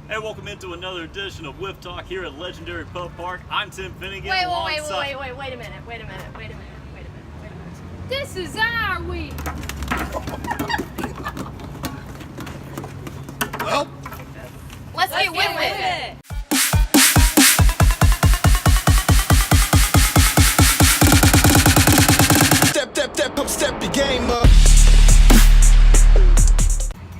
Hey, welcome into another edition of Wiff Talk here at Legendary Pub Park. I'm Tim Finnegan. Wait a minute. This is our week. Well, Let's get with it. step your game up.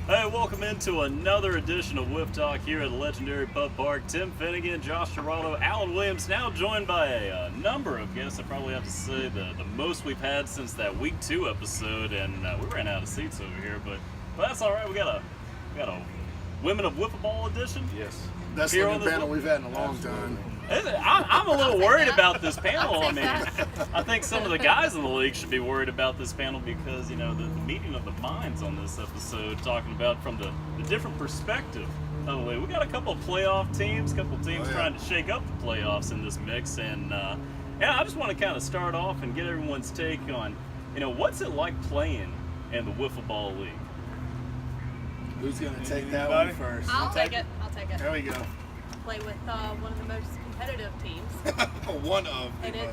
Hey, welcome into another edition of Wiff Talk here at the Legendary Pub Park. Tim Finnegan, Josh Geraldo, Alan Williams, now joined by a number of guests. I probably have to say the most we've had since that week 2 episode, and we ran out of seats over here, but that's all right. We got a Women of Wiffleball edition. Yes, that's the new panel we've had in a long time. I'm a little worried about this panel. I mean, I think some of the guys in the league should be worried about this panel because, you know, the meeting of the minds on this episode, talking about from the different perspective of the league. We got a couple of playoff teams, trying to shake up the playoffs in this mix, and I just want to kind of start off and get everyone's take on, you know, what's it like playing in the Wiffle Ball League? Who's going to take that one first? I'll take it. There we go. Play with one of the most competitive teams. One of and the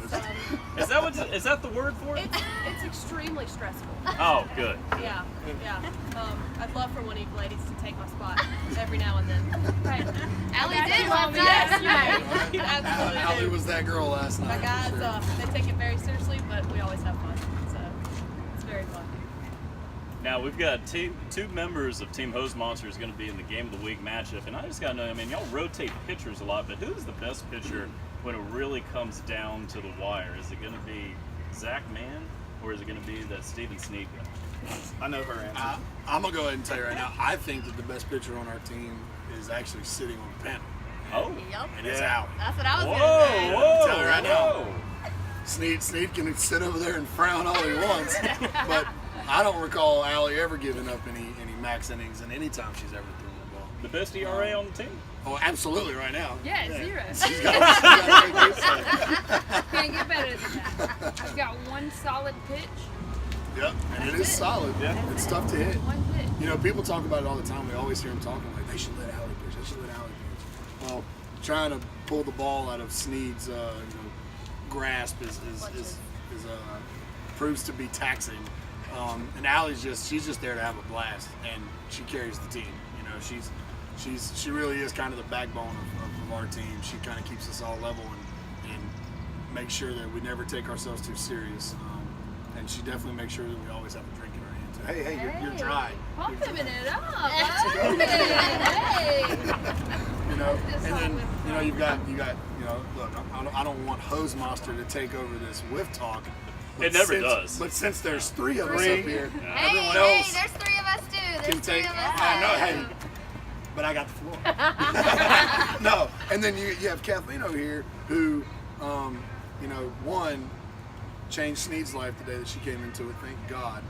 it's most. Is that the word for it? It's extremely stressful. Oh, good. Yeah. I'd love for one of you ladies to take my spot every now and then. Right. Allie did love Yes, that. you absolutely Allie do. was that girl last night. My guys, sure. they take it very seriously, but we always have fun. So it's very fun. Now, we've got two members of Team Hose Monsters going to be in the Game of the Week matchup, and I just got to know, I mean, y'all rotate pitchers a lot, but who's the best pitcher when it really comes down to the wire? Is it going to be Zach Mann, or is it going to be that Steven Snead guy? I know her answer. I'm going to go ahead and tell you right now, I think that the best pitcher on our team is actually sitting on the panel. Oh. Yep. And it's out. That's what I was Whoa, gonna say. whoa, Tell you right now. whoa. Snead can sit over there and frown all he wants, but I don't recall Allie ever giving up any max innings in any time she's ever thrown the ball. The best ERA on the team? Oh, absolutely, right now. Yeah, 0. She's got a great set. Can't get better than that. I've got one solid pitch. Yep, and it is solid. Yeah. It's tough to hit. One pitch. You know, people talk about it all the time. We always hear them talking like, they should let Allie pitch. They should let Allie pitch. Well, trying to pull the ball out of Snead's grasp is proves to be taxing. And Allie's she's just there to have a blast, and she carries the team. You know, she really is kind of the backbone of our team. She kind of keeps us all level and makes sure that we never take ourselves too serious. And she definitely makes sure that we always have a drink in our hand too. Hey, you're dry. Pumping it up. Hey. You know, and then you know you got look, I don't want Hose Monster to take over this Wiff Talk. It never does. But since there's 3 of us up here, everyone Hey, else there's 3 of us too. can There's 3 take. of us. I know, hey, but I got the floor. No, and then you have Kathleen over here who, you know, one changed Snead's life the day that she came into it. Thank God.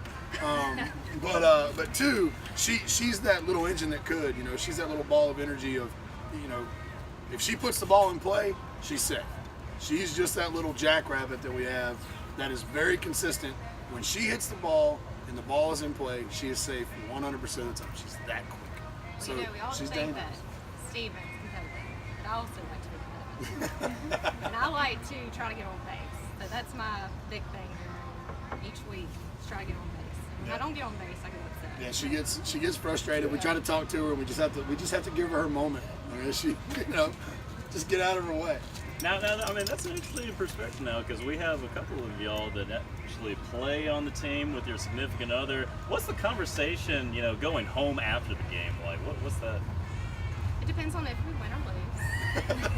But 2, she's that little engine that could. You know, she's that little ball of energy of, you know, if she puts the ball in play, she's safe. She's just that little jackrabbit that we have that is very consistent. When she hits the ball and the ball is in play, she is safe 100% of the time. She's that quick. So we all she's think dangerous. that Steven's competitive, but I also like to be competitive. And I like to try to get on base. So that's my big thing here each week, is try to get on base. And if I don't get on base, I get upset. Yeah, she gets frustrated. We try to talk to her. We just have to give her moment. I mean, she, you know, just get out of her way. Now, I mean, that's an interesting perspective now, because we have a couple of y'all that actually play on the team with your significant other. What's the conversation, you know, going home after the game like? What's that? It depends on if we win or lose.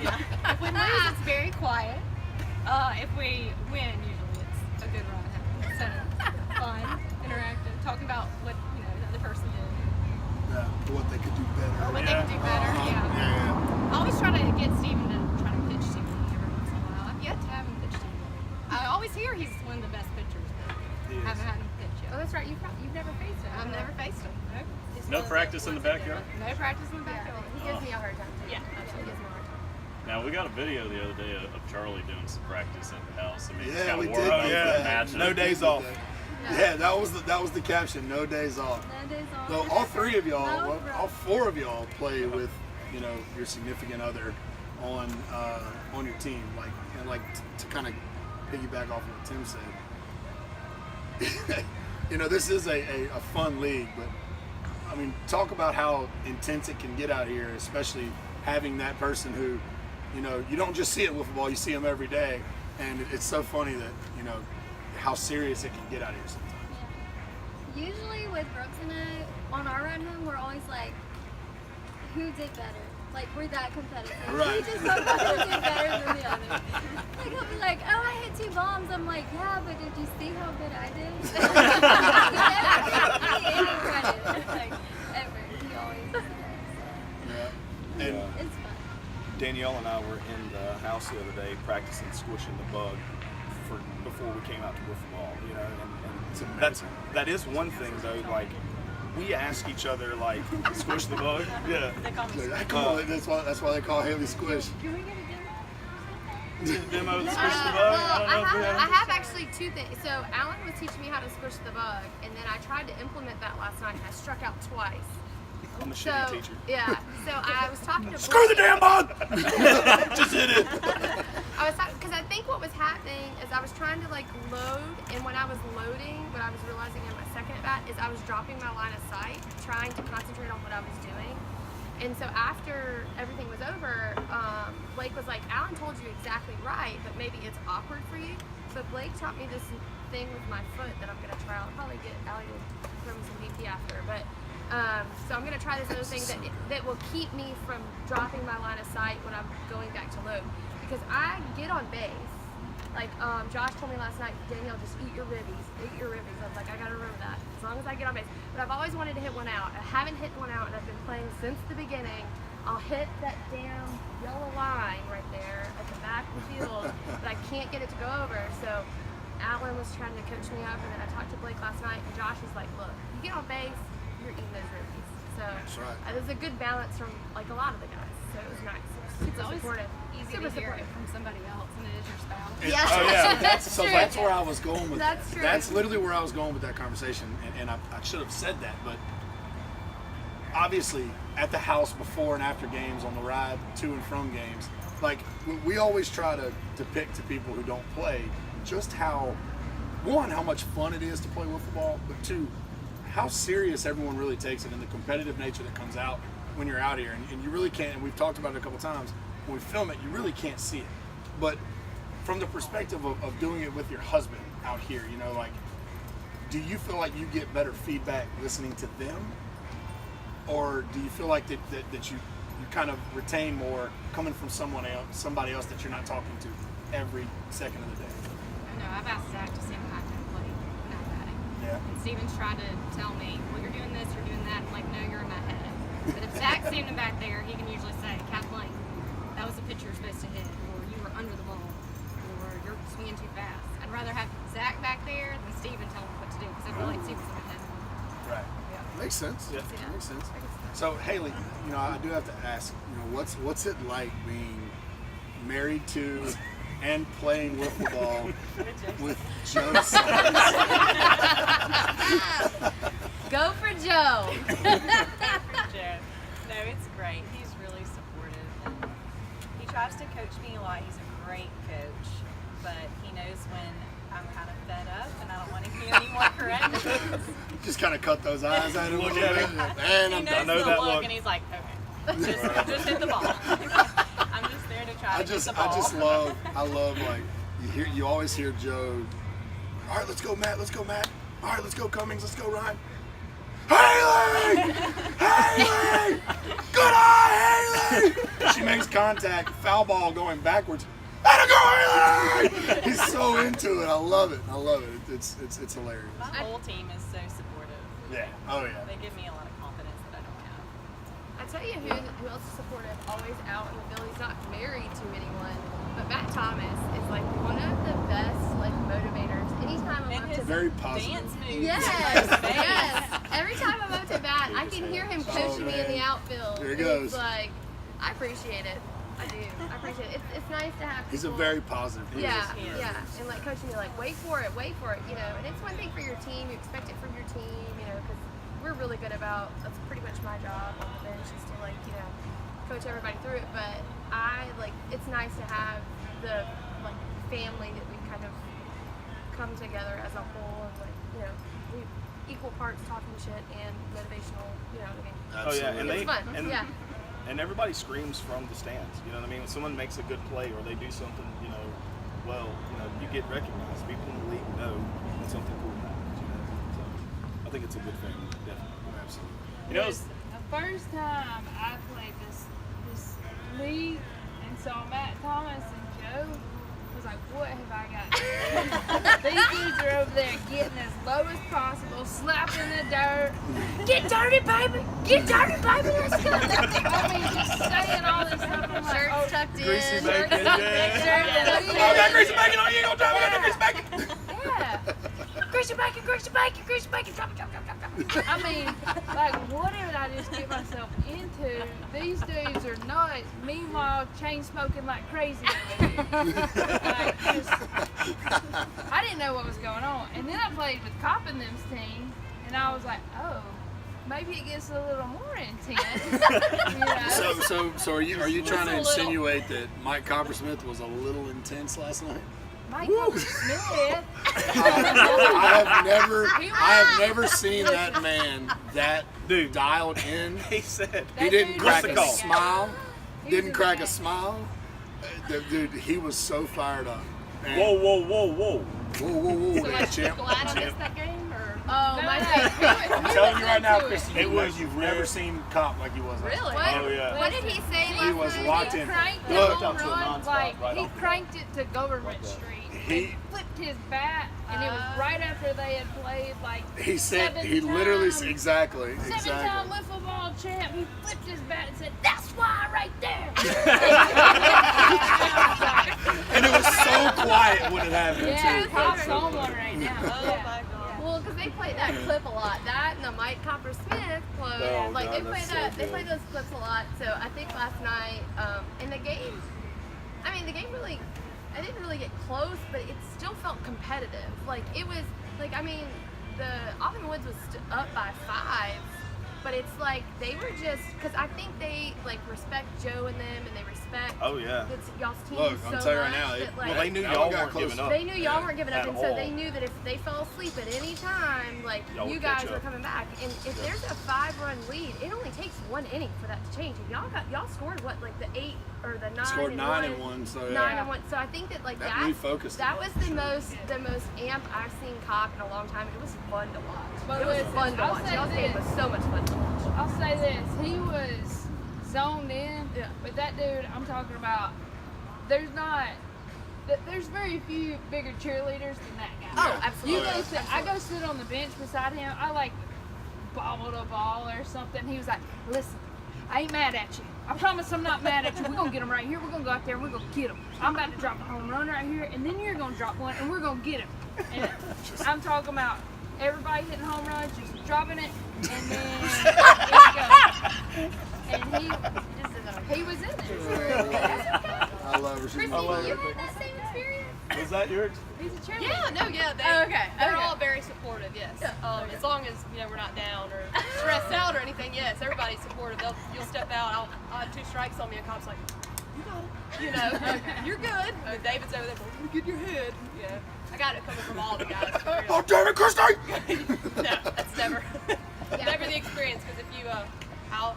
Yeah. If we lose, it's very quiet. If we win, usually it's a good ride home. So fun, interactive, talking about what, you know, the other person did. Yeah, what they could do better. Or what they could do better, yeah. I always try to get Steven to try to pitch to me every once in a while. I've yet to have him pitch to me. I always hear he's one of the best pitchers, but I haven't had him pitch Oh, yet. that's right. You've never faced him. I've never faced him. Nope. He's No one of practice in the ones I backyard? did. No practice in the backyard. He gives me a hard time too. Yeah, absolutely. He gives me a hard time. Now, we got a video the other day of Charlie doing some practice at the house. I mean, it's Yeah, kind we of did. wore out for the Yeah, match. no days off. Yeah, that was the caption. No days off. No days off. So all 3 of y'all, No, well, all 4 of y'all play with you know, your significant other on your team, like, and like to kind of piggyback off what Tim said. You know, this is a fun league, but I mean, talk about how intense it can get out here, especially having that person who, you know, you don't just see it in wiffle ball, you see them every day, and it's so funny that, you know, how serious it can get out here sometimes. Yeah. Usually with Brooks and I, on our ride home, we're always like, who did better? Like, we're that competitive. Right. We just know who did better than the other. Like, he'll be like, oh, I hit 2 bombs. I'm like, yeah, but did you see how good I did? He never gives me any credit. Like, ever. He always does. Yeah. And It's fun. Danielle and I were in the house the other day practicing squishing the bug before we came out to wiffle ball, you know, and that is one thing though, like we ask each other like squish the bug. Yeah. that's why they call Haley Squish. Can we get a demo? Demo to squish the bug. I don't know if we I have. have actually 2 things. So Alan was teaching me how to squish the bug, and then I tried to implement that last night, and I struck out twice. I'm a So shitty teacher. yeah, so I was talking to Screw the Blake. damn bug! Just hit it. I was talking because I think what was happening is I was trying to like load, and when I was loading, what I was realizing in my second bat is I was dropping my line of sight, trying to concentrate on what I was doing. And so after everything was over, Blake was like, Alan told you exactly right, but maybe it's awkward for you. So Blake taught me this thing with my foot that I'm gonna try. I'll probably get Allie to throw me some VP after, but. So I'm going to try this other thing that will keep me from dropping my line of sight when I'm going back to load. Because I get on base, like Josh told me last night, Danielle, just eat your ribbies. Eat your ribbies. I was like, I got to remember that. As long as I get on base. But I've always wanted to hit one out. I haven't hit one out, and I've been playing since the beginning. I'll hit that damn yellow line right there at the back of the field, but I can't get it to go over. So Alan was trying to coach me up, and then I talked to Blake last night, and Josh was like, look, you get on base, you're eating those ribbies. So That's right. It was a good balance from like a lot of the guys. So it was nice. It was super always supportive. Easy Super to hear it supportive. from somebody else than it is your spouse. Yes. Oh yeah. That's So true. that's where I was going with That's that. true. That's literally where I was going with that conversation, and I should have said that, but obviously at the house before and after games, on the ride to and from games, like we always try to depict to people who don't play just how much fun it is to play wiffle ball, but 2, how serious everyone really takes it and the competitive nature that comes out when you're out here. And you really can't, and we've talked about it a couple times, when we film it, you really can't see it. But from the perspective of doing it with your husband out here, you know, like, do you feel like you get better feedback listening to them? Or do you feel like that you kind of retain more coming from somebody else that you're not talking to every second of the day? I know, I've asked Zach to see if I can play now batting. Yeah. And Steven's tried to tell me, well, you're doing this, you're doing that. I'm like, no, you're in my head. But if Zach's standing back there, he can usually say, Kathleen, that was the pitch you were supposed to hit, or you were under the ball, or you're swinging too fast. I'd rather have Zach back there than Steven telling me what to do, because I feel like Steven's in my head. Right. Makes sense. Yeah. Makes sense. So Haley, you know, I do have to ask, you know, what's it like being married to and playing wiffle ball with Joe Simmons? Go for Joe. Joe. No, it's great. He's really supportive, and he tries to coach me a lot. He's a great coach, but he knows when I'm kind of fed up and I don't want to hear any more corrections. Just kind of cut those eyes at him. Look at him. Man, He I'm knows done. know the that look, look. and he's like, okay, just hit the ball. I'm just there to try to hit the ball. I love like you always hear Joe. All right, let's go, Matt. Let's go, Matt. All right, let's go, Cummings. Let's go, Ryan. Haley! Haley! Good eye, Haley! She makes contact, foul ball going backwards. Let go, Haley! He's so into it. I love it. It's hilarious. My whole team is so supportive. Yeah. Oh yeah. They give me a lot of confidence that I don't have. I tell you who else is supportive, always out in the field. He's not married to anyone, but Matt Thomas is like one of the best like motivators. Anytime I'm And up his to Very positive. dance moves. yes, yes. Every time I'm up to bat, I can hear him coaching me in the man. outfield. There he And goes. It's like I appreciate it. I do. I appreciate it. It's nice to have. He's a people- very positive person. Yeah, He is. yeah, and like coaching me, like wait for it, you know. And it's one thing for your team, you expect it from your team, you know, because we're really good about. That's pretty much my job on the bench is to like, you know, coach everybody through it, but it's nice to have the family that we kind of come together as a whole, and we equal parts talking shit and motivational, I mean. Oh yeah, and it's fun. And everybody screams from the stands. You know what I mean? When someone makes a good play or they do something, you get recognized. People in the league know when something cool happens. So I think it's a good thing, definitely, absolutely. It was the first time I played this league, and so Matt Thomas and Joe was like, "What have I got to do?" These dudes are over there getting as low as possible, slapping the dirt. Get dirty, baby! Get dirty, baby! Let's go! I mean, just saying all this stuff. I'm like, Shirts tucked in. Greasy Shirts bacon, tucked yeah. in. I got greasy bacon on you, ain't gonna tell me I got greasy bacon. Yeah. Greasy bacon, greasy bacon, greasy bacon, drop it, drop it, drop it, drop it. I mean, what did I just get myself into? These dudes are nuts. Meanwhile, chain smoking like crazy. I didn't know what was going on. And then I played with Cop and them's team, and I was like, oh, maybe it gets a little more intense. So are you trying to insinuate that Mike Coppersmith was a little intense last night? Mike Smith. I have never seen that man that dialed in. He said He didn't crack a call? smile. Didn't crack a guy. smile. Dude, he was so fired up. And Whoa. Whoa, So there, champ. glad I missed that game, or Oh, No, my no, God. I'm telling you right now, Christy, It was you've never seen Cop like he was last really? night. Oh yeah. What did he say He last was night? locked He in. cranked the Look, home up to a run, non-stop like, right he off the- cranked it to Government Street. He- flipped his bat, and it was right after they had played, like, He said, seven he literally, times. exactly. Seven-time wiffleball champ. He flipped his bat and said, "That's why, right there." And it was so quiet when it happened, Yeah, too. Cop's on one right now. Oh Yeah. my God. Well, because they play that clip a lot. That and the Mike Coppersmith quote. Oh, like God, they play that's so that. They good. play those clips a lot. So I think last night, in the game, the game really, I didn't really get close, but it still felt competitive. Like it was, the Auburn Woods was up by 5, but it's like they were just, because I think they respect Joe and them, and they respect Oh yeah. y'all's team Look, so I'm telling you right much now, that, Well, they knew That y'all one got weren't close. giving up. they knew y'all weren't giving up, At and so all. they knew that if they fell asleep at any time, Y'all you would guys catch were up. coming back. And if there's a 5-run lead, it only takes 1 inning for that to change. And y'all scored what, like the 8 or the 9? Scored and 9 one, and 1, so 9 yeah. and 1. So I think that That that refocused that them, was the sure. most amp I've seen Cop in a long time. It was fun to watch. But It was listen, fun to I'll watch. say Y'all's game this. was so much fun to watch. I'll say this: he was zoned in. Yeah. But that dude, I'm talking about. There's very few bigger cheerleaders than that guy. Oh, absolutely. You go sit. I go sit on the bench beside him. I bobbled a ball or something. He was like, "Listen, I ain't mad at you. I promise I'm not mad at you. We're gonna get him right here. We're gonna go out there and we're gonna get him. I'm about to drop a home run right here, and then you're gonna drop one, and we're gonna get him." And I'm talking about everybody hitting home runs, just dropping it, and then it goes. And he was in there. I love her. She's Chrissy, my you favorite. had that same experience? Was that yours? He's a cheerleader. Okay. They're all very supportive, yes. As long as we're not down or stressed out or anything, yes, everybody's supportive. You'll step out. I'll have 2 strikes on me, and Cop's like, "You got it. You're good." And David's over there, "Let me get your head." Yeah, I got it coming from all the guys. for real. Oh, damn it, Christy! No, that's never never the experience. Because if you, I'll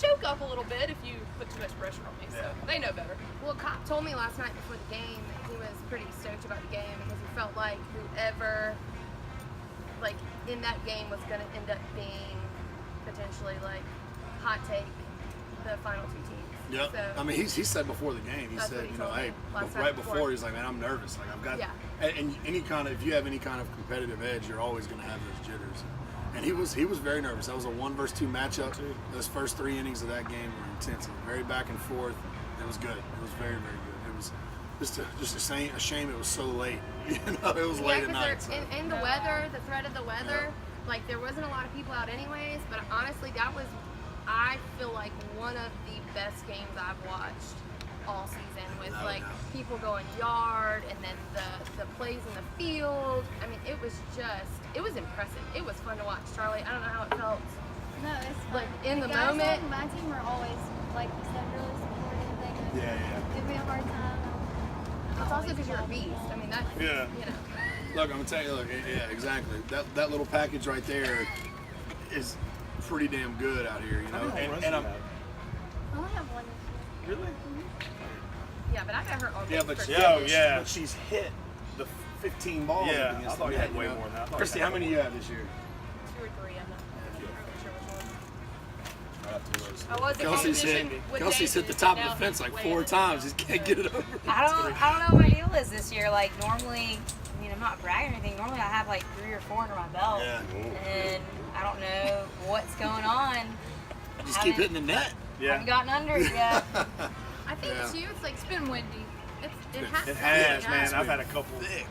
choke up a little bit if you put too much pressure on me. So they know better. Well, Cop told me last night before the game that he was pretty stoked about the game because he felt like whoever, in that game was going to end up being potentially, hot take the final 2 teams. Yep. So, He said before the game, he That's said, what he told me hey, last right night before, before. he was like, man, I'm nervous. I've got, Yeah. and if you have any kind of competitive edge, you're always going to have those jitters. And he was very nervous. That was a 1 versus 2 matchup. Those first 3 innings of that game were intense. It was very back and forth. It was good. It was very, very good. It was just a shame it was so late. It was late at night. So. And the weather, the threat of the weather, there wasn't a lot of people out anyways, but honestly, that was, I feel like, one of the best games I've watched all season with people going yard and then the plays in the field. It was impressive. It was fun to watch. Charlie, I don't know how it felt No, it's fine. Like, in the guys moment? on my team are always, like you said, really supportive. They give me a hard time. It's also because you're a beast. I mean, that's, Yeah. you know. Look, I'm gonna tell you. Look, yeah, exactly. That little package right there is pretty damn good out here, you know. And I'm, I only have one this year. Really? Yeah, but I got her on yeah, base but for Yeah. but she's hit the 15 balls. Yeah, up against I thought the you had net, way know? more than that. I thought Christy, you how had many you have this year? 2 or 3, I'm not sure which one. I was in Kelsey's competition hit. with Kelsey's hit the David, top now of the fence he's like way 4 ahead. times. Just can't get it over. I don't know what my deal is this year. Like normally, I mean, I'm not bragging or anything. Normally, I have like 3 or 4 under my belt, Yeah. and I don't know what's going on. Just keep hitting the net. Haven't gotten under it yet. I think Yeah. too, it's like It's been windy. it has It to has, be, man. yeah. I've had a couple. Thick.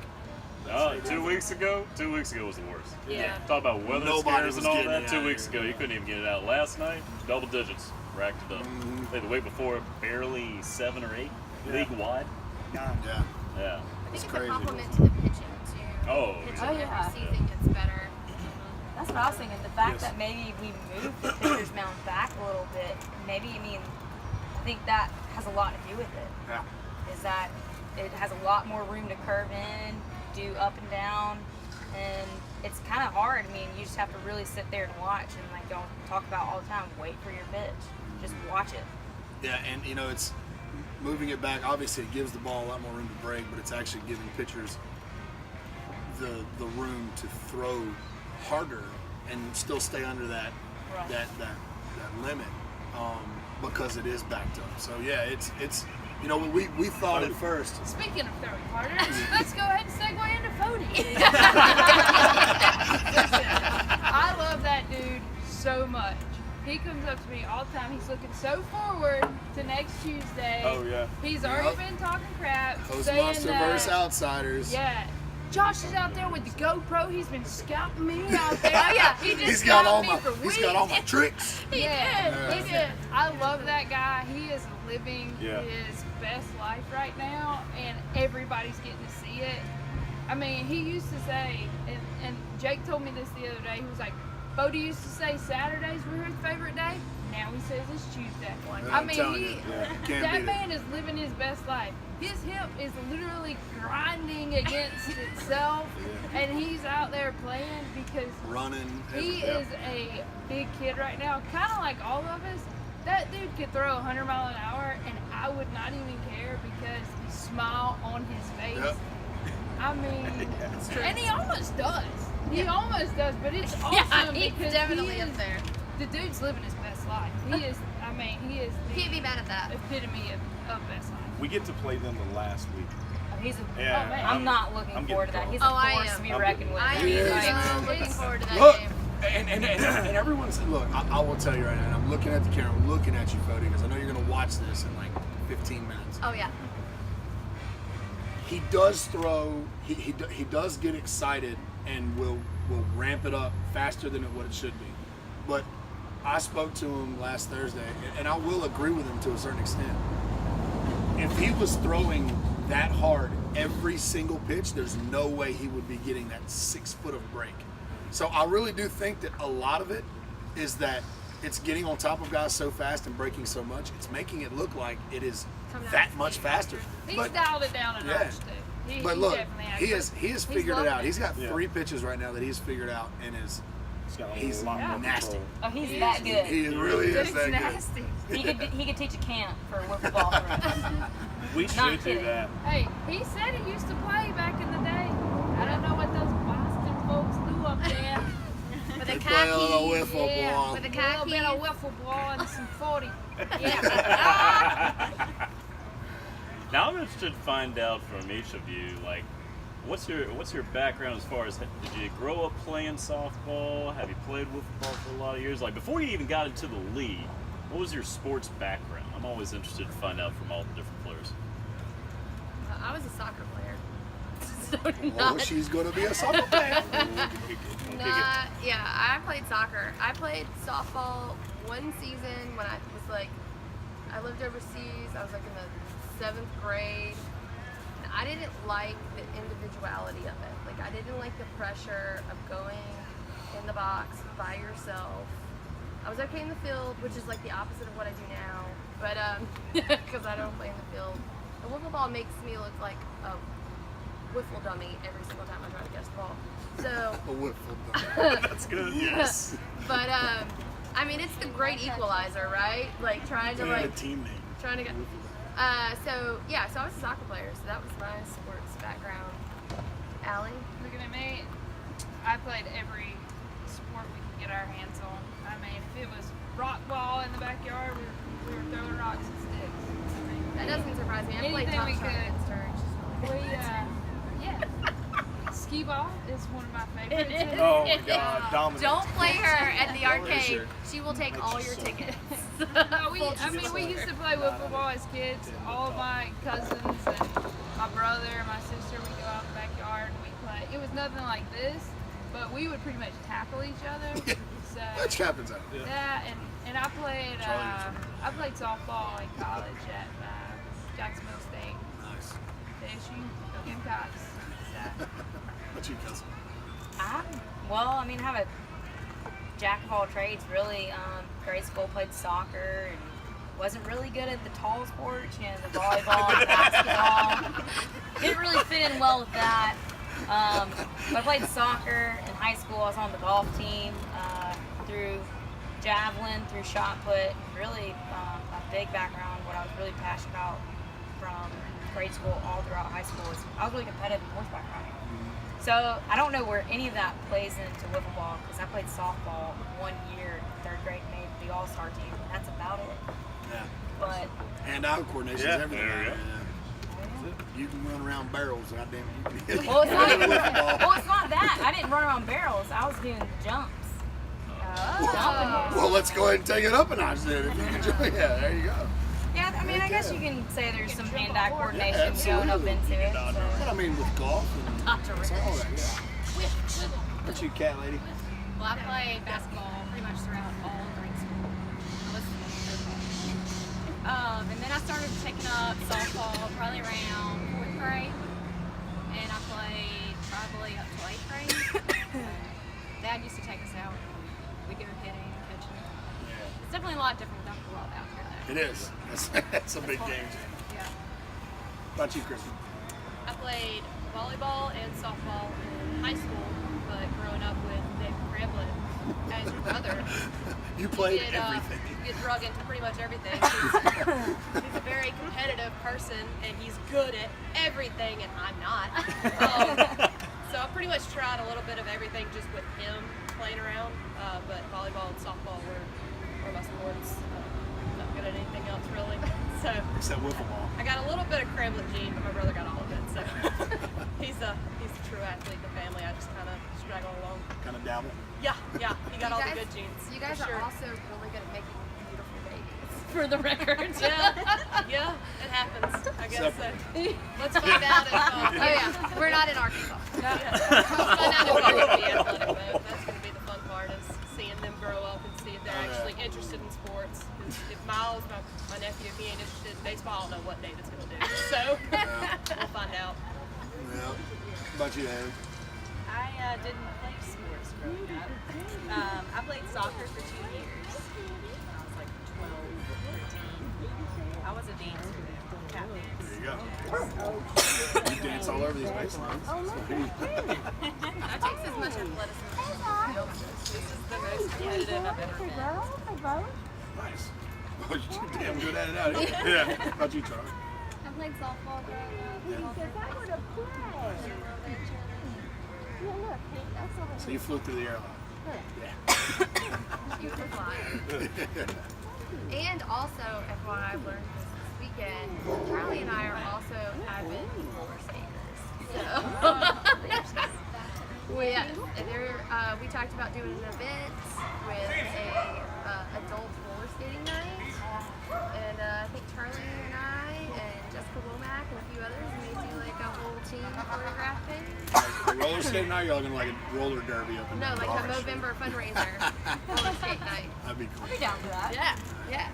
Oh, 2 weeks ago was the worst. Yeah. Talk about weather Nobody scares was and all getting that. it 2 out weeks here. ago, you couldn't even get it out. Last night, double digits, racked it up. Mm-hmm. The week before, barely 7 or 8 league wide. Yeah. Yeah. I think it's crazy. a compliment to the pitching too. Oh, Pitching yeah. every season gets better. That's what I was thinking. The fact Yes. that maybe we moved the pitcher's mound back a little bit, maybe, I mean, I think that has a lot to do with it. Yeah. Is that it has a lot more room to curve in, do up and down, and it's kind of hard. I mean, you just have to really sit there and watch, and like don't talk about all the time. Wait for your pitch. Just watch it. Yeah, and you know, it's moving it back. Obviously, it gives the ball a lot more room to break, but it's actually giving pitchers the room to throw harder and still stay under that Right. that limit because it is backed up. So yeah, it's you know we thought at first. Speaking of throwing harder, let's go ahead and segue into Fody. I love that dude so much. He comes up to me all the time. He's looking so forward to next Tuesday. Oh, yeah. He's already been talking crap, Host saying Monster that, versus Outsiders. yeah. Josh is out there with the GoPro. He's been scouting me out there. Oh, yeah. He just He's got all scouted my me for he's got all my weeks. tricks. Yeah, he did. I love that guy. He is living Yeah. his best life right now, and everybody's getting to see it. I mean, he used to say, and Jake told me this the other day. He was like, Bodie used to say Saturdays were his favorite day. Now he says it's Tuesday. Yeah, I I'm mean, telling you, can't that beat it. man is living his best life. His hip is literally grinding against itself, and he's out there playing because Running. he everything. is a big kid right now, kind of like all of us. That dude could throw 100 mile an hour, and I would not even care because the smile on his face. Yep. I mean, and he almost does. He Yeah. almost does, but it's awesome Yeah, he's because definitely he up is, there. the dude's living his best life. He is. I mean, he is the Can't be mad at that. epitome of best life. We get to play them the last week. He's a, Yeah. Oh, man. I'm not looking I'm forward to getting that. He's Oh, a I force am. to be I'm reckoned with. I He is, am man. so looking forward to that Look, game. and everyone's look. I will tell you right now. And I'm looking at the camera. I'm looking at you, Cody, because I know you're gonna watch this in like 15 minutes. Oh yeah. He does throw. He does get excited and will ramp it up faster than what it should be. But I spoke to him last Thursday, and I will agree with him to a certain extent. If he was throwing that hard every single pitch, there's no way he would be getting that 6 foot of break. So I really do think that a lot of it is that it's getting on top of guys so fast and breaking so much, it's making it look like it is Coming out that of much faster. He's But, dialed it down a yeah. notch, too. but look, definitely has. he has figured it loving out. it. He's got Yeah. 3 pitches right now that he's figured out and is It's got a He's lot more nasty. control. Oh, he's He that is- good. he really is It's that good. nasty. He could teach a camp for wiffleball for us. We Not should do kidding. that. Hey, he said he used to play back in the day. I don't know what those Boston folks do up there. With They the play a little khakis. wiffle Yeah, ball. with the a little bit of khakis. wiffle ball and some 40. Yeah. Now I'm interested to find out from each of you, like, what's your background as far as did you grow up playing softball? Have you played wiffle for a lot of years? Like before you even got into the league, what was your sports background? I'm always interested to find out from all the different players. I was a soccer player. So Oh, she's gonna be a soccer player. Not, yeah, I played soccer. I played softball one season when I was like, I lived overseas. I was like in the 7th grade. And I didn't like the individuality of it. Like, I didn't like the pressure of going in the box by yourself I was okay in the field, which is like the opposite of what I do now. But because I don't play in the field, the wiffle ball makes me look like a wiffle dummy every single time I try to catch the ball. So A wiffle dummy. That's good. Yes. but I mean, it's the great equalizer, right? Like trying to like team name. trying to get. So I was a soccer player, so that was my sports background. Allie? Looking at me, I played every sport we could get our hands on. I mean, if it was rock ball in the backyard, we were throwing rocks and sticks. I mean, That doesn't surprise me. I played anything top we shot could. against her. and she's really good. yeah. Skee ball is one of my favorites. Oh my God, dominant. Don't play her at the Where is arcade. her? She will take all your tickets. No, we used to play wiffle ball as kids. All of my cousins and my brother and my sister, we go out in the backyard and we play. It was nothing like this, but we would pretty much tackle each other. So Which happens out. yeah, and I played softball in college at Jacksonville State. Nice. The issue, Gamecocks. So, What's you, cousin? I have a jack of all trades, really. Grade school played soccer and wasn't really good at the tall sports, the volleyball and basketball. Didn't really fit in well with that. But I played soccer in high school. I was on the golf team, through javelin, through shot put. Really a big background. What I was really passionate about from grade school all throughout high school was I was really competitive in horseback riding. So I don't know where any of that plays into wiffle ball because I played softball 1 year, third grade, made the all-star team. And that's about it. Yeah. But Hand-eye coordination Yeah, is everything. there you go. You can run around barrels, goddamn. You can hit well, it's not, wiffle ball. well, it's not that. I didn't run around barrels. I was doing jumps. Well, let's go ahead and take it up a notch then. If you can join, yeah, there you go. Yeah, I mean, I guess you can say there's some hand-eye coordination going up into it. But So. I mean, with golf and Not to all that, yeah. What's you, cat lady? Well, I played basketball pretty much throughout all grade school. And then I started taking up softball probably around 4th grade. And I played probably up to 8th grade. Dad used to take us out. We'd go hitting, pitching. It's definitely a lot different without the glove out here, though. It is. That's a big game. Yeah. What about you, Kristen? I played volleyball and softball in high school, but growing up with Nick Ramblin as your brother, You played you everything. get drug into pretty much everything. He's a very competitive person, and he's good at everything, and I'm not. So I pretty much tried a little bit of everything just with him playing around, but volleyball and softball were my sports. Not good at anything else, really. So Except wiffle ball. I got a little bit of Kremlin gene, but my brother got all of it. So he's a true athlete in the family. I just kind of straggle along. Kind of dabble. Yeah, he got You all guys- the good genes. You guys for are sure. also really good at making beautiful babies. For the record. Yeah, it happens. I guess so. Let's find out if. Oh yeah, we're not in Arkansas. Let's find out if we can be athletic though. That's going to be the fun part is seeing them grow up and see if they're actually interested in sports. 'Cause if Miles, my nephew, if he ain't interested in baseball, I don't know what David's going to do. So we'll find out. Yeah. What about you, Haley? I didn't play sports growing up. I played soccer for 2 years when I was like 12, 13. I was a dancer, tap dance. There you go. You dance all over these baselines. That takes as much athleticism. This is the most competitive I've ever been. Nice. Oh, you're damn good at it out here. Yeah. What about you, Charlie? I played softball growing up. So you flew through the airline. You can fly. And also, FYI, I've learned this weekend, Charlie and I are also avid roller skaters. So, we talked about doing an event with a adult roller skating night. And I think Charlie and I and Jessica Womack and a few others may do like a whole team choreographed thing. Like roller skating night, you're looking like a roller derby up in No, like a bars. November fundraiser roller skate night. That'd be cool. I'd be down for that. Yeah.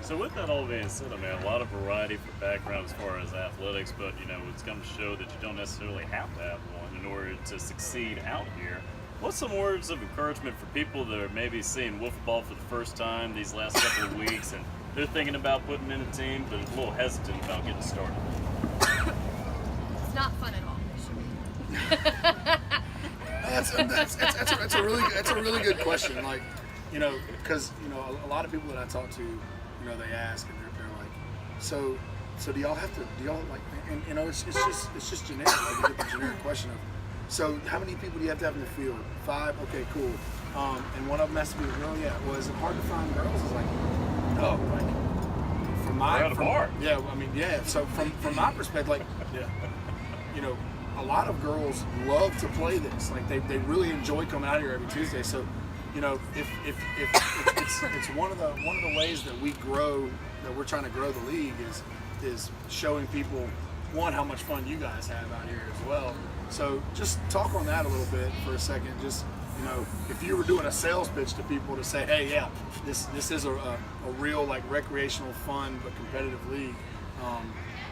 So with that all being said, I mean, a lot of variety for background as far as athletics, but it's going to show that you don't necessarily have to have one in order to succeed out here. What's some words of encouragement for people that are maybe seeing wiffleball for the first time these last couple of weeks, and they're thinking about putting in a team, but a little hesitant about getting started? It's not fun at all. That's a really good question. Like, you know, because you know a lot of people that I talk to, you know, they ask and they're like, so do y'all like, and you know, it's just generic. Like, you get the generic question of, so how many people do you have to have in the field? 5? Okay, cool. And one of them has to be a girl. Yeah. Well, is it hard to find girls? It's like, no. Like, bar. Yeah. I mean, yeah. So from my perspective, like, yeah, you know, a lot of girls love to play this. Like, they really enjoy coming out here every Tuesday. So, you know, if it's one of the ways that we grow, that we're trying to grow the league is showing people, one, how much fun you guys have out here as well. So just talk on that a little bit for a second. Just, you know, if you were doing a sales pitch to people to say, hey, yeah, this is a real, like, recreational, fun but competitive league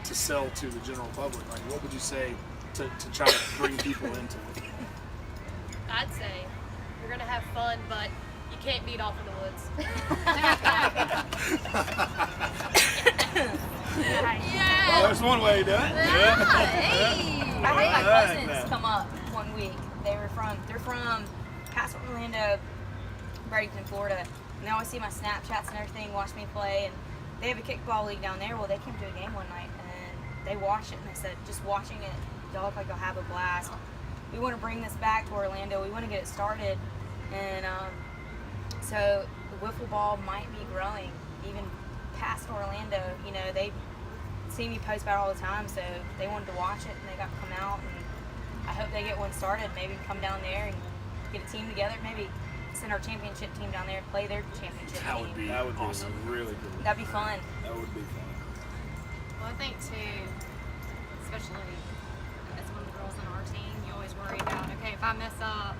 to sell to the general public, like, what would you say to try to bring people into it? I'd say you're gonna have fun, but you can't beat off in the woods. Yeah. Well, there's one way to do it. I had my cousins come up one week. They're from past Orlando, Bradenton, Florida, and they always see my Snapchats and everything, watch me play, and they have a kickball league down there. Well, they came to a game one night and they watched it, and they said, just watching it, y'all look like you'll have a blast. We want to bring this back to Orlando. We want to get it started, and so the wiffle ball might be growing even past Orlando. You know, they see me post about it all the time, so they wanted to watch it and they got to come out, and I hope they get one started. Maybe come down there and get a team together. Maybe send our championship team down there to play their championship team. That would be awesome. Really cool. That'd be fun. That would be fun. Well, I think too, especially as one of the girls on our team, you always worry about, okay, if I mess up,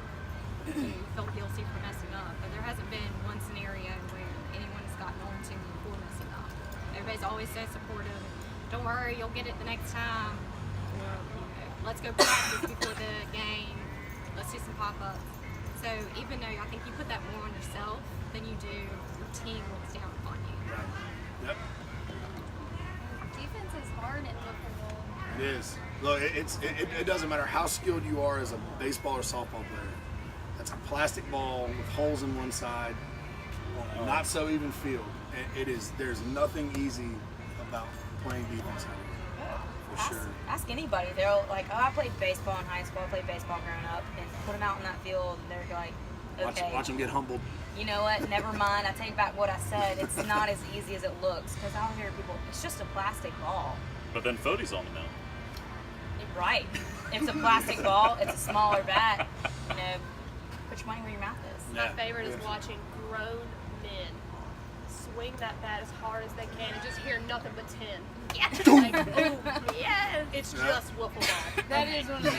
you feel guilty for messing up. But there hasn't been one scenario where anyone's gotten on to me for messing up. Everybody's always so supportive. Don't worry, you'll get it the next time. Or, you know, let's go practice before the game. Let's do some pop-ups. So even though I think you put that more on yourself than you do your team looks down upon you. Yep. Defense is hard in wiffle. It is. Look, it doesn't matter how skilled you are as a baseball or softball player. That's a plastic ball with holes in one side, on a not so even field. It is. There's nothing easy about playing defense out here, for sure. Ask anybody. They're like, oh, I played baseball in high school. I played baseball growing up, and put them out in that field, and they're like, okay. Watch them get humbled. You know what? Never mind. I take back what I said. It's not as easy as it looks, because out here, people, it's just a plastic ball. But then Fody's on the mound. Right. It's a plastic ball. It's a smaller bat. You know, put your money where your mouth is. My favorite is watching grown men swing that bat as hard as they can and just hear nothing but 10. Yes! Like, boom. Yes! It's just wiffle ball. That is one of the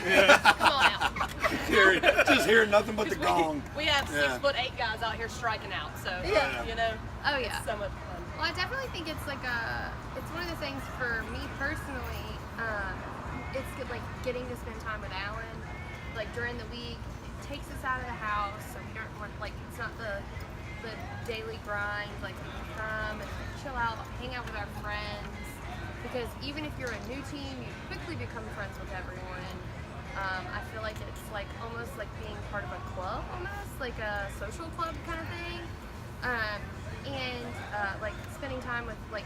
Come on out. Just hearing nothing but the gong. We have 6'8" guys out here striking out, so you know. Oh yeah. It's so much fun. Well, I definitely think it's like it's one of the things for me personally. It's good, like getting to spend time with Alan, like during the week. It takes us out of the house, so we don't want, like, it's not the daily grind. Like, we can come and chill out, hang out with our friends. Because even if you're a new team, you quickly become friends with everyone. I feel like it's like almost like being part of a club, almost like a social club kind of thing. Like spending time with, like,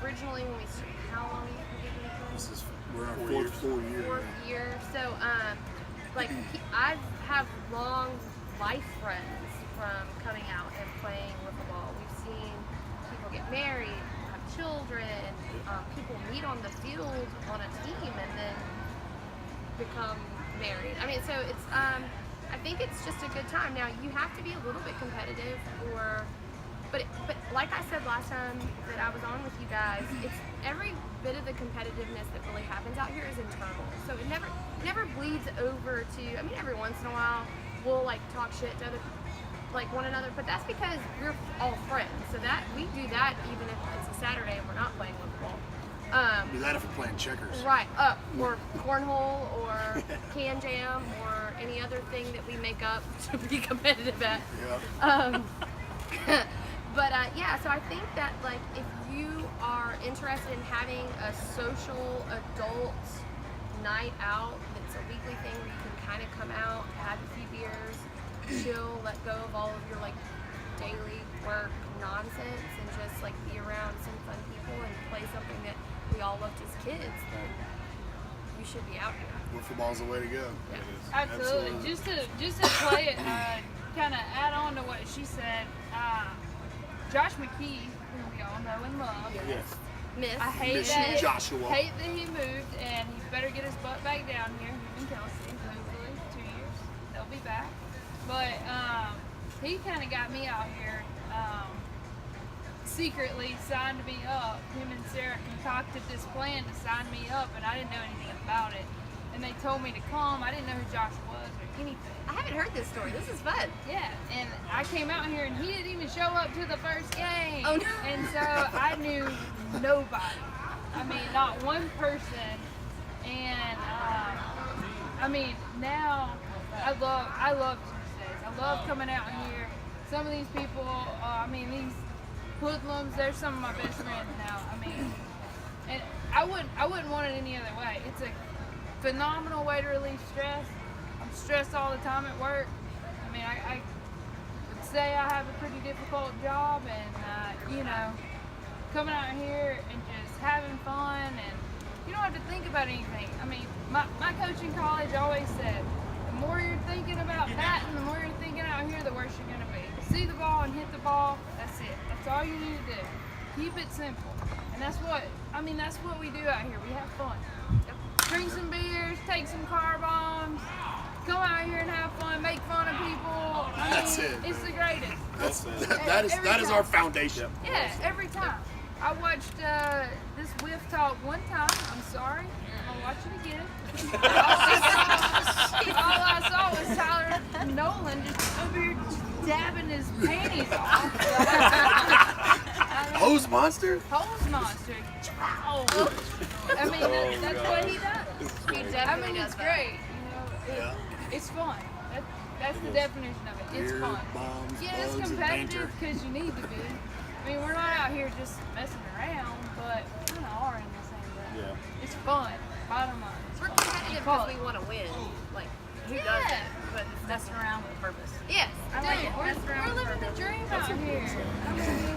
originally when we started, how long have we been friends? We're in our fourth year. Fourth year. So, like, I have long life friends from coming out and playing wiffle-ball. We've seen people get married, have children, people meet on the field on a team and then become married. I mean, so it's, I think it's just a good time. Now, you have to be a little bit competitive but like I said last time that I was on with you guys, it's every bit of the competitiveness that really happens out here is internal. So it never bleeds over to, I mean, every once in a while we'll like talk shit to other, like one another, but that's because we're all friends. So that we do that even if it's a Saturday and we're not playing football. Do that if we're playing checkers. Right, or cornhole, or can jam, or any other thing that we make up to be competitive at. Yeah. But yeah, so I think that like if you are interested in having a social adult night out, that's a weekly thing where you can kind of come out, have a few beers, chill, let go of all of your like daily work nonsense, and just like be around some fun people and play something that we all loved as kids, then you should be out here. Wiffleball's the way to go. Yeah. Absolutely. Just to play it, kind of add on to what she said. Josh McKee, who we all know and love. Yes. Miss. I hate Miss that. Joshua. Hate that he moved, and he better get his butt back down here. Him and Kelsey, hopefully 2 years, they'll be back. But he kind of got me out here. Secretly signed me up. Him and Sarah concocted this plan to sign me up, and I didn't know anything about it. And they told me to come. I didn't know who Josh was or anything. I haven't heard this story. This is fun. Yeah, and I came out here, and he didn't even show up to the first game. Oh, no. And so I knew nobody. I mean, not one person. And I mean, now I love Tuesdays. I love coming out here. Some of these people, I mean, these hoodlums, they're some of my best friends now. I mean, and I wouldn't want it any other way. It's a phenomenal way to relieve stress. I'm stressed all the time at work. I mean, I would say I have a pretty difficult job, and you know, coming out here and just having fun, and you don't have to think about anything. I mean, my coach in college always said, the more you're thinking about batting, the more you're thinking out here, the worse you're gonna be. See the ball and hit the ball. That's it. That's all you need to do. Keep it simple. And that's what we do out here. We have fun. Drink some beers, take some car bombs, come out here and have fun, make fun of people. I mean, it's the greatest. That is our foundation. Yeah, every time. I watched this Wiff talk one time. I'm sorry. I'm gonna watch it again. All I saw was Tyler Nolan just over here dabbing his panties off. Hose monster? Hose monster. Oh. I mean, that's what he does. He definitely it's does that. great. You know, it's fun. That's the definition of it. It's Beer, fun. bombs, Yeah, it's bugs, and competitive banter. because you need to be. I mean, we're not out here just messing around, but we kind of are in the same way. Yeah. It's fun. Bottom line. It's We're fun. competitive because we want to win. Like, who does that? But it's Messing around with a purpose. yes, I like it. We're living the dream out here. I mean,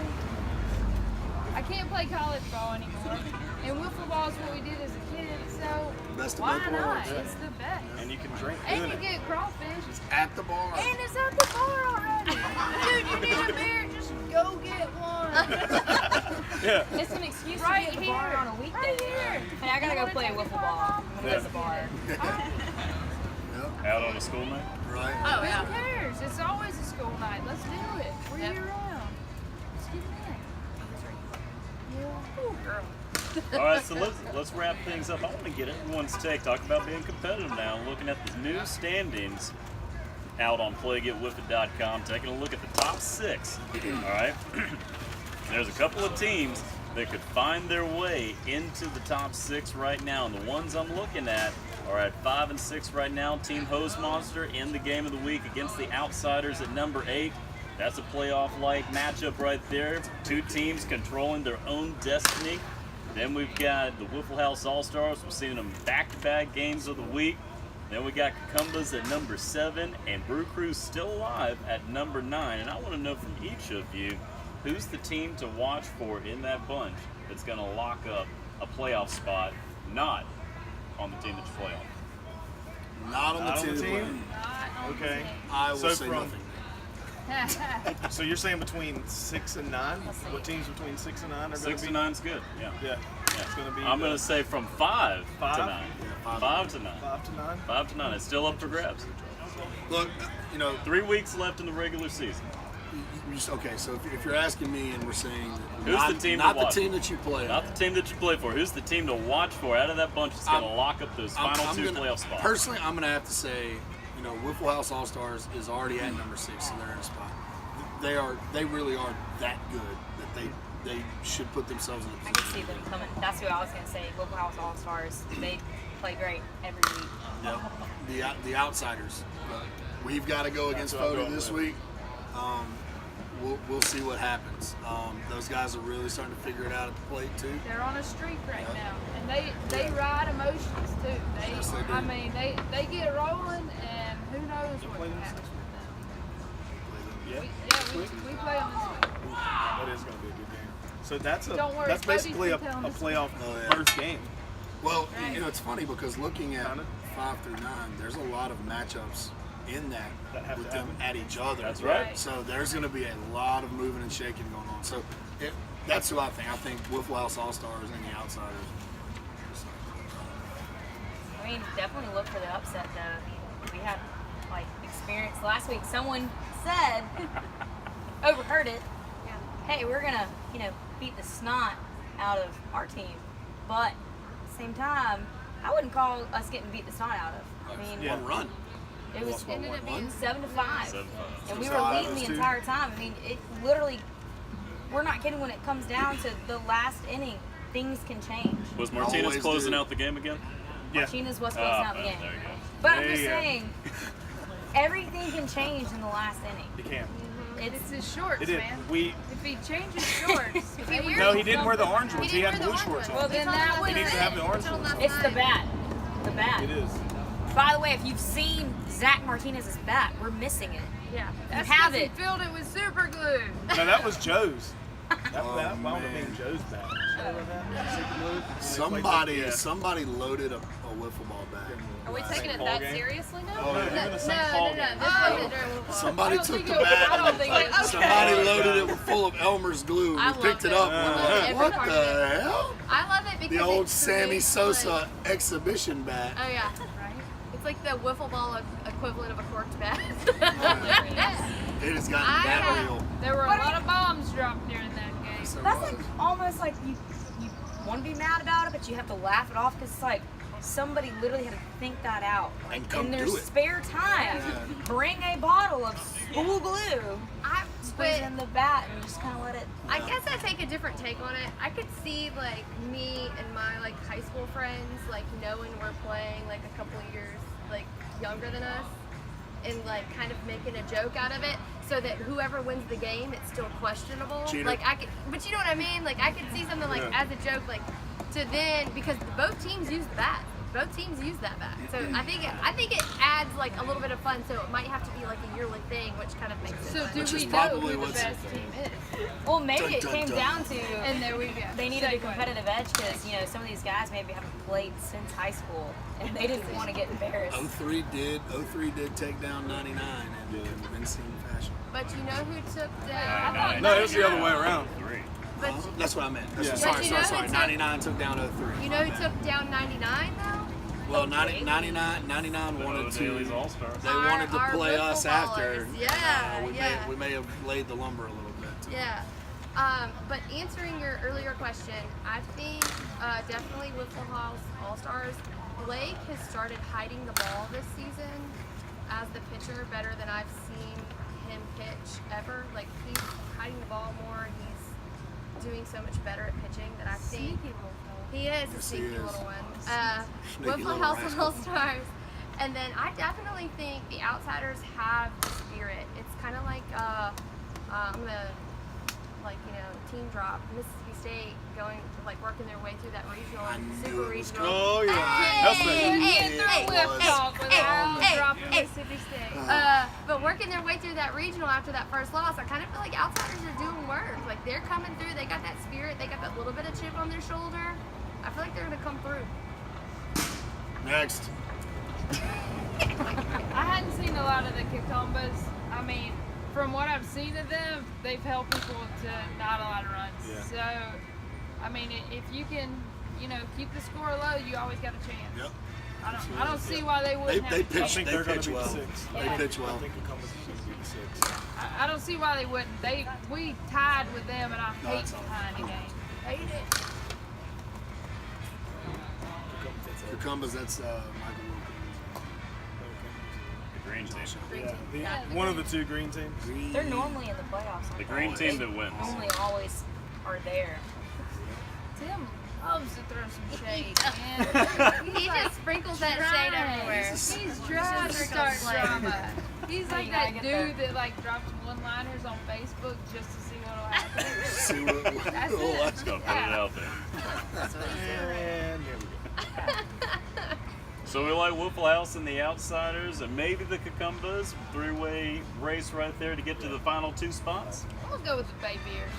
I can't play college ball anymore. And wiffle ball is what we did as a kid, so Best of why both not? worlds. It's the best. And you can drink And doing you it. get crawfish. At the bar. And it's at the bar already. Dude, you need a beer, just go get one. Yeah. It's an excuse Right to be at the bar here. on a weekday. Right here. Hey, I gotta You go wanna play take wiffle the ball. bar? I'm gonna go to the bar. Yep. Out on a school night? Right. Oh yeah. Who cares? It's always a school night. Let's do it. We're year round. Let's get in. Yeah. Ooh, girl. All right, so let's wrap things up. I want to get everyone's take. Talk about being competitive now. Looking at the new standings out on playgetwiffit.com. Taking a look at the top 6. All right. There's a couple of teams that could find their way into the top 6 right now, and the ones I'm looking at are at 5 and 6 right now. Team Hose Monster in the game of the week against the Outsiders at number 8. That's a playoff-like matchup right there. 2 teams controlling their own destiny. Then we've got the Wiffle House All-Stars. We're seeing them back-to-back games of the week. Then we got Cucumbas at number 7 and Brew Crew still alive at number 9. And I want to know from each of you, who's the team to watch for in that bunch that's going to lock up a playoff spot, not on the team that you play on? Not on Not the on the team. team? Not on Okay. I will So say from- nothing. So you're saying between 6 and 9? What teams between 6 and 9 are going 6 to to be? 9's good, yeah. Yeah. It's going to be. I'm going to say from 5 to 9. 5? 5 to 9. 5 to 9. 5 to 9. It's still up for grabs. Look, you know, 3 weeks left in the regular season. okay, so if you're asking me and we're saying that Who's not, the team to not the watch? team that you play Not on. the team that you play for. Who's the team to watch for out of that bunch that's going to lock up those final 2 playoff spots? Personally, I'm going to have to say, you know, Wiffle House All Stars is already at number 6, so they're in a spot. They really are that good that they should put themselves in a I position. can see them coming. That's who I was going to say. Wiffle House All Stars. They play great every week. Yep. The outsiders. We've got to go against what I'm Fody going this with. week. We'll see what happens. Those guys are really starting to figure it out at the plate too. They're on a streak right Yep. now, and they ride emotions too. Yes, they do. I mean, they get rolling, and who knows what play can them happen with them. Yeah. We play them this week. That is going to be a good game. So that's Don't worry, that's basically a Cody's been telling us. playoff Oh, yeah. first game. Well, Right. you know, it's funny because looking at Kinda. 5 through 9, there's a lot of matchups in that That have with to them happen. at each other. That's right. So there's going to be a lot of moving and shaking going on. So that's who I think. I think Wiffle House All Stars and the Outsiders. I mean, definitely look for the upset though. I mean, we had like experience last week. Someone said, overheard it. Hey, we're gonna, beat the snot out of our team, but at the same time, I wouldn't call us getting beat the snot out of. I mean, Yeah. One run. it was Ended up being 7-5, 7-5. and we 7-5 were leading was the two. entire time. I mean, it literally. We're not kidding when it comes down to the last inning. Things can change. Was Martinez Always closing do. out the game again? Yeah. Martinez was closing out the game. There you go. But I'm There just you go. saying, everything can change in the last inning. You can. It's his shorts, It did. man. We If he changes shorts, maybe no, he didn't wear the orange ones. He didn't had wear blue the shorts orange on. Well, then that He would needs to have the orange ones. It's the bat. The bat. It is. By the way, if you've seen Zach Martinez's bat, we're missing it. Yeah, That's that's have 'cause he it. filled it with super glue. No, that was Joe's. That Oh, wound up man. being Joe's bat. Somebody loaded a wiffle ball bag. Are we last taking it night. that seriously now? Oh, yeah. Even the St. Paul game. This wasn't during Wiffle Ball. Somebody I took don't the think it was- I don't bag. think it was- Somebody Okay. loaded it with full of Elmer's glue. I We picked loved it it. up. I And loved we're like, every what part of the hell? I love it because The old it's Sammy like- Sosa exhibition bat. Oh yeah. It's like the wiffle ball equivalent of a corked bat. It has gotten I that have- real. There were a lot of bombs dropped during that game. Yes, there That's was. like almost like you want to be mad about it, but you have to laugh it off because it's like somebody literally had to think that out. Like And come in their do it. spare time, bring a bottle of spool glue, put it in the bat, and just kind of let it. I guess I take a different take on it. I could see like me and my like high school friends like knowing we're playing like a couple of years like younger than us and like kind of making a joke out of it so that whoever wins the game it's still questionable. Cheater. Like I could, but you know what I mean? Like I could see something like Yeah. as a joke like to then because both teams use the bat. Both teams use that bat. So I think it adds like a little bit of fun. So it might have to be like a yearly thing, which kind of makes it So fun. do Which we is know probably who the what's- best team is? Well, maybe Dun, it dun, came dun. down to And there we go. they needed a Segue. competitive edge because some of these guys maybe haven't played since high school and they didn't want to get embarrassed. 03 did take down 99 in convincing fashion. But you know who took down? No, it was the other way around. But That's what I meant. That's Yeah. sorry, But you sorry, know sorry. who took- 99 took down 03. you know who took down 99 though? Well, 99 wanted Daly's to. All-Stars. They wanted to Our play us wiffle after. ballers. Yeah, We may have laid the lumber a little bit. Too. Yeah. But answering your earlier question, I think definitely Wiffle House All-Stars, Blake has started hiding the ball this season as the pitcher better than I've seen him pitch ever. Like he's hiding the ball more and he's doing so much better at pitching that I think he is a Yes, he sneaky is. little one. Sneaky Wiffle little House rascal. All-Stars. And then I definitely think the Outsiders have the spirit. It's kind of like I'm gonna team drop Mississippi State working their way through that regional I and knew super it was regional. Oh yeah. Hey, That's the Get through It Wiff was. talk without hey, dropping hey. Mississippi State. But working their way through that regional after that first loss, I kind of feel like Outsiders are doing work. Like they're coming through. They got that spirit. They got that little bit of chip on their shoulder. I feel like they're gonna come through. Next. I hadn't seen a lot of the Cucumbers. I mean, from what I've seen of them, they've held people to not a lot of runs. Yeah. So, I mean, if you can, keep the score low, you always got a chance. Yep. I don't see why they wouldn't They have. I pitch. think They they're going pitch to be well. the six. They pitch well. I think the Columbus is going to be the six. I don't see why they wouldn't. We tied with them, and I No, hate it's all tying a game. Hate it. Cucumbers, that's Michael The green team. Yeah, one of the two green teams. Wilkins. They're normally in the playoffs. The aren't green they? team that wins. Normally always are there. Tim loves to throw some shade, man. He just sprinkles that shade everywhere. He's trying to start drama. He's like You that gotta dude get that like drops one-liners on Facebook just to see what'll happen. See what That's we'll it. Just gonna put it out there. And here we go. So we like Wiffle House and the Outsiders, and maybe the Cucumbas. Three-way race right there to get to the final 2 spots. I'm gonna go with the Bay Beers.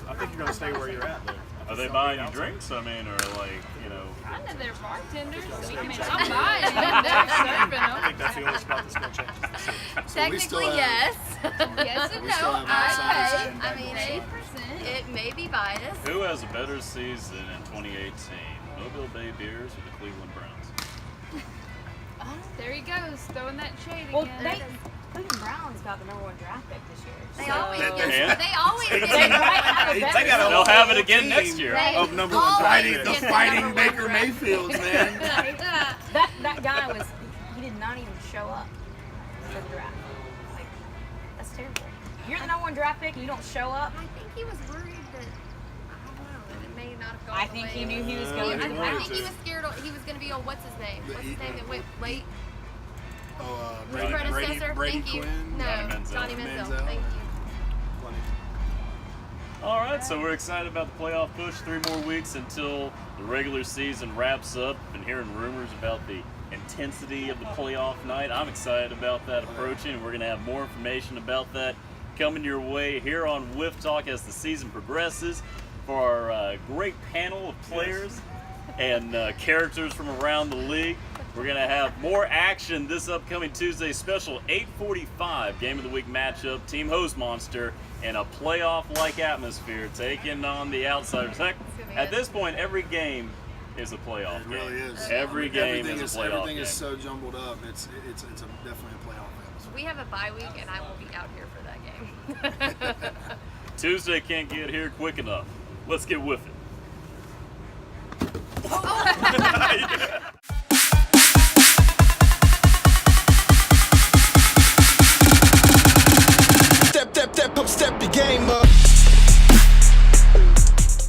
I think you're gonna stay where you're at, though. Are they buying you drinks? I mean, or like, you know. I know they're bartenders. I mean, I'm buying them. They're serving I think them. that's the only spot that's gonna change. So we still Technically, have- yes. Yes and We no. still have I outsiders pay. and I bad mean, boys. 8%. It may be biased. Who has a better season in 2018? Mobile Bay Bears or the Cleveland Browns? There he goes, throwing that shade Well, again. Cleveland Browns got the #1 draft pick this year. They so- always That- get. that- They always get. They might have a better They got a They'll whole have it again team next year. They of #1 always Fighting, draft the get picks. fighting #1 Baker draft pick. Mayfields, man. that guy was he did not even show up for the draft. Like that's terrible. You're the #1 draft pick and you don't show up. I think he was worried that. I don't know. That it may not have gone. I the think way- he knew he was I, going to I win. think he was scared. He was going to be on what's his name? What's his name that went late? Oh, His Brady- predecessor. Brady Thank you. Quinn. No, Johnny Manziel. Johnny Manziel. Manziel. Thank you. Plenty. All right, so we're excited about the playoff push. 3 more weeks until the regular season wraps up. Been hearing rumors about the intensity of the playoff night. I'm excited about that approaching, and we're going to have more information about that coming your way here on Wiff Talk as the season progresses. For our great panel of players and characters from around the league, we're going to have more action this upcoming Tuesday special 8:45 Game of the Week matchup. Team Host Monster and a playoff-like atmosphere taking on the Outsiders. Heck, gonna be at good. this point, every game is a playoff It game. really is. Every game Everything is a playoff Everything game. is so jumbled up. It's definitely a playoff atmosphere. We have a bye week, and I will be out here for that game. Tuesday can't get here quick enough. Let's get with it. Step your game up.